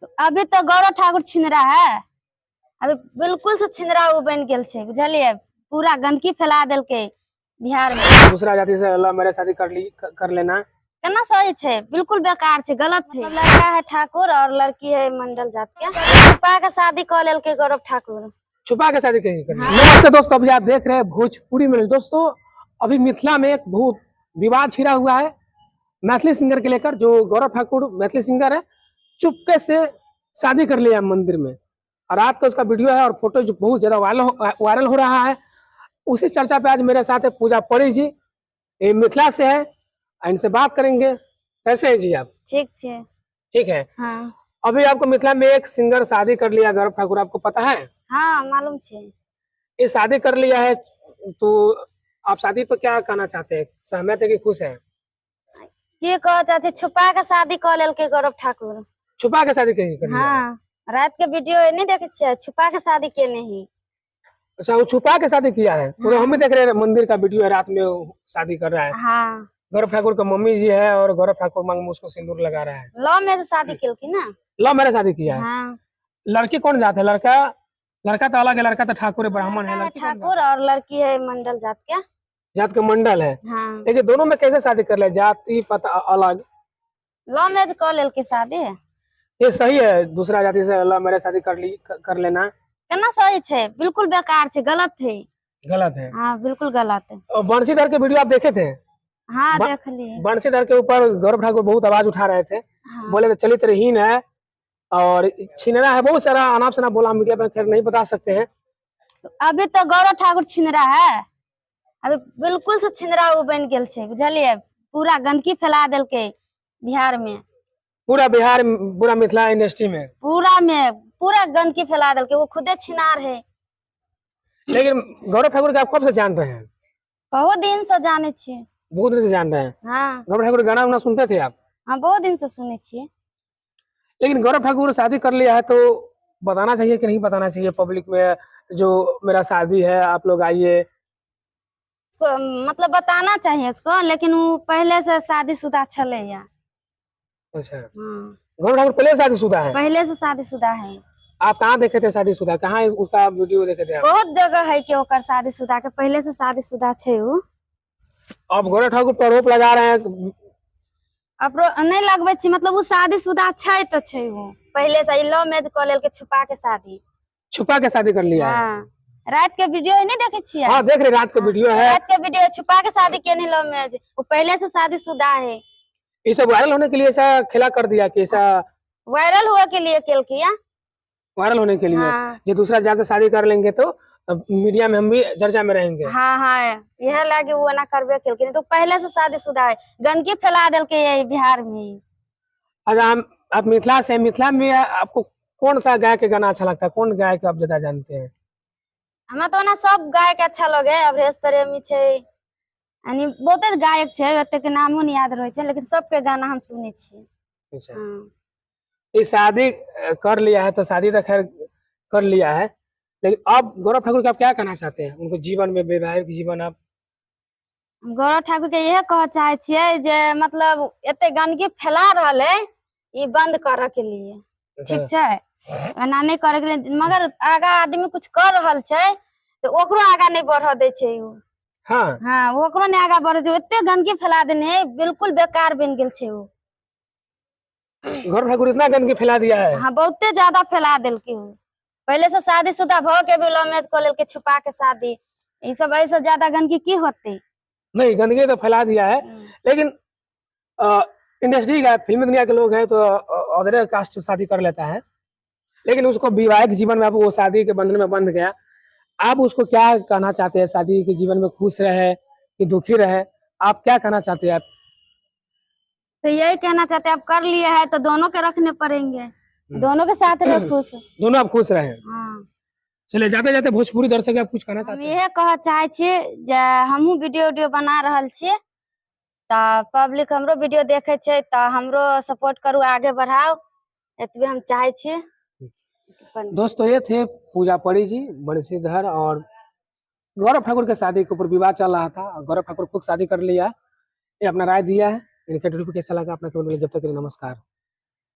तो अभी तो गौरव ठाकुर छिनरा है, अभी बिल्कुल से छिनरा वो बन गेल छे, बुझलिए। पूरा गंदगी फैला दिल के बिहार में। दूसरा जाति से अल्लाह मेरे शादी कर लेना केना सही छे, बिल्कुल बेकार छे, गलत है। लड़का है ठाकुर और लड़की है मंडल जात के, छुपा के शादी कर लेल के गौरव ठाकुर, छुपा के शादी कहीं करनी। नमस्ते दोस्तों, अभी आप देख रहे हैं भोजपुरी में। दोस्तों अभी मिथिला में एक बहुत विवाद छिड़ा हुआ है मैथिली सिंगर के लेकर। जो गौरव ठाकुर मैथिली सिंगर है, चुपके से शादी कर लिया मंदिर में, और रात का उसका वीडियो है और फोटो जो बहुत ज्यादा वायरल हो रहा है। उसी चर्चा पे आज मेरे साथ है पूजा पड़ी जी, ये मिथिला से है, इनसे बात करेंगे। कैसे है जी आप? ठीक छे। ठीक है। हाँ अभी आपको मिथिला में एक सिंगर शादी कर लिया, गौरव ठाकुर, आपको पता है? हाँ मालूम छे। ये शादी कर लिया है, तो आप शादी पर क्या कहना चाहते हैं? सहमत है कि खुश है? ये कह चाचे छुपा के शादी कर लेल के गौरव ठाकुर। छुपा के शादी कहीं कर लिया है? हाँ, रात के वीडियो नहीं देखे छे, छुपा के शादी के नहीं। अच्छा, वो छुपा के शादी किया है। वो हम भी देख रहे हैं, मंदिर का वीडियो है, रात में वो शादी कर रहा है। हाँ, गौरव ठाकुर का मम्मी जी है और गौरव ठाकुर मांग में उसको सिंदूर लगा रहा है। लव में से शादी किल की ना। लव मैरिज शादी किया है। हाँ, लड़की कौन जात है? लड़का तो अलग है, लड़का तो ठाकुर है, ब्राह्मण है। लड़की कौन ठाकुर और लड़की है मंडल जात के। जात का मंडल है। हाँ, लेकिन दोनों में कैसे शादी कर ले? जाति पता अलग। लव मैरिज कर लेल के शादी है। ये सही है? दूसरा जाति से लव मैरिज शादी कर लेना केना सही छे, बिल्कुल बेकार छे, गलत है। गलत है। हाँ बिल्कुल गलत है। और बंशीधर के वीडियो आप देखे थे? हाँ देख लिए। बंशीधर के ऊपर गौरव ठाकुर बहुत आवाज उठा रहे थे। हाँ। बोले तो चरित्रहीन है और छिनरा है, बहुत सारा अनाप शनाप बोला, मीडिया पर खैर नहीं बता सकते हैं। तो अभी तो गौरव ठाकुर छिनरा है, अभी बिल्कुल से छिनरा वो बन गेल छे, बुझलिए। पूरा गंदगी फैला दिल के बिहार में, पूरा बिहार, पूरा मिथिला इंडस्ट्री में पूरा गंदगी फैला दिल के। वो खुदे छिनार है। लेकिन गौरव ठाकुर के आप कब से जान रहे हैं? बहुत दिन से जाने छिए। बहुत दिन से जान रहे हैं। हाँ गौरव ठाकुर गाना उना सुनते थे आप? हाँ, बहुत दिन से सुने छिए। लेकिन गौरव ठाकुर शादी कर लिया है, तो बताना चाहिए कि नहीं बताना चाहिए पब्लिक में, जो मेरा शादी है, आप लोग आइए? उसको मतलब बताना चाहिए उसको, लेकिन वो पहले से शादीशुदा छले या। अच्छा, हाँ, गौरव ठाकुर पहले शादीशुदा है? पहले से शादीशुदा है। आप कहाँ देखे थे शादीशुदा? कहाँ उसका वीडियो देखे थे आप? बहुत जगह है कि ओकर शादीशुदा के, पहले से शादीशुदा छे वो। अब गौरव ठाकुर पर आरोप लगा रहे हैं। अब नहीं लगबे छी, मतलब वो शादीशुदा छे तो छे वो पहले से। लव मैरिज कर लेल के, छुपा के शादी। छुपा के शादी कर लिया है? हाँ, रात के वीडियो नहीं देखे छिए? हाँ देख रहे, रात का वीडियो है। रात के वीडियो, छुपा के शादी के नहीं, लव मैरिज। वो पहले से शादीशुदा है। ये सब वायरल होने के लिए ऐसा खेला कर दिया कि ऐसा वायरल हुआ के लिए केल किया। वायरल होने के लिए। हाँ। जो दूसरा जात से शादी कर लेंगे तो मीडिया में हम भी चर्चा में रहेंगे। हाँ हाँ, यह लागे वो ना करबे केल, तो पहले से शादीशुदा है। गंदगी फैला दिल के ये बिहार में। अच्छा, आप मिथिला से, मिथिला में आपको कौन सा गायक के गाना अच्छा लगता है? कौन गायक आप ज्यादा जानते हैं? हमें तो ना सब गायक अच्छा लगे। अवधेश प्रेमी छे, यानी बहुते गायक छे, ओते के नामो नहीं याद रहे छे, लेकिन सबके गाना हम सुने छिए। अच्छा। हाँ। ये शादी कर लिया है तो शादी तो खैर कर लिया है, लेकिन आप गौरव ठाकुर का आप क्या कहना चाहते हैं? उनको जीवन में, वैवाहिक जीवन आप? गौरव ठाकुर के यह कह चाहे छिए जे मतलब एते गंदगी फैला रहल है, ये बंद करे के लिए। ठीक छे, एना नहीं करे के लिए। मगर आगा आदमी कुछ कर रहल छे तो ओकरो आगा नहीं बढ़ दे छे वो। हाँ हाँ, वो ओकरो नहीं आगा बढ़े छे। एते गंदगी फैला देने है, बिल्कुल बेकार बन गेल छे वो। गौरव ठाकुर इतना गंदगी फैला दिया है? हाँ, बहुते ज्यादा फैला दिल के हो। पहले से शादीशुदा भ के भी लव मैरिज कर लेल के, छुपा के शादी। ये सब ऐसे ज्यादा गंदगी की होती? नहीं, गंदगी तो फैला दिया है, लेकिन इंडस्ट्री का, फिल्मी दुनिया के लोग हैं तो अदर कास्ट से शादी कर लेता है, लेकिन उसको वैवाहिक जीवन में, आप वो शादी के बंधन में बंध गया। आप उसको क्या कहना चाहते हैं? शादी के जीवन में खुश रहे कि दुखी रहे? आप क्या कहना चाहते हैं आप? तो यही कहना चाहते हैं, आप कर लिए है तो दोनों के रखने पड़ेंगे, दोनों के साथ रहे खुश। दोनों आप खुश रहे। हाँ। चले जाते जाते भोजपुरी दर्शक आप कुछ कहना हम चाहते हैं? यह कह चाहे छिए जे हमहू वीडियो बना रहल छिए, तो पब्लिक हमरो वीडियो देखे छे तो हमरो सपोर्ट करू, आगे बढ़ाओ, एतबे हम चाहे छिए। दोस्तों ये थे पूजा पड़ी जी, बंशीधर और गौरव ठाकुर के शादी के ऊपर विवाद चल रहा था। गौरव ठाकुर खुद शादी कर लिया, ये अपना राय दिया है। इनका वीडियो कैसा लगा अपना कमेंट में। जब तक के लिए नमस्कार।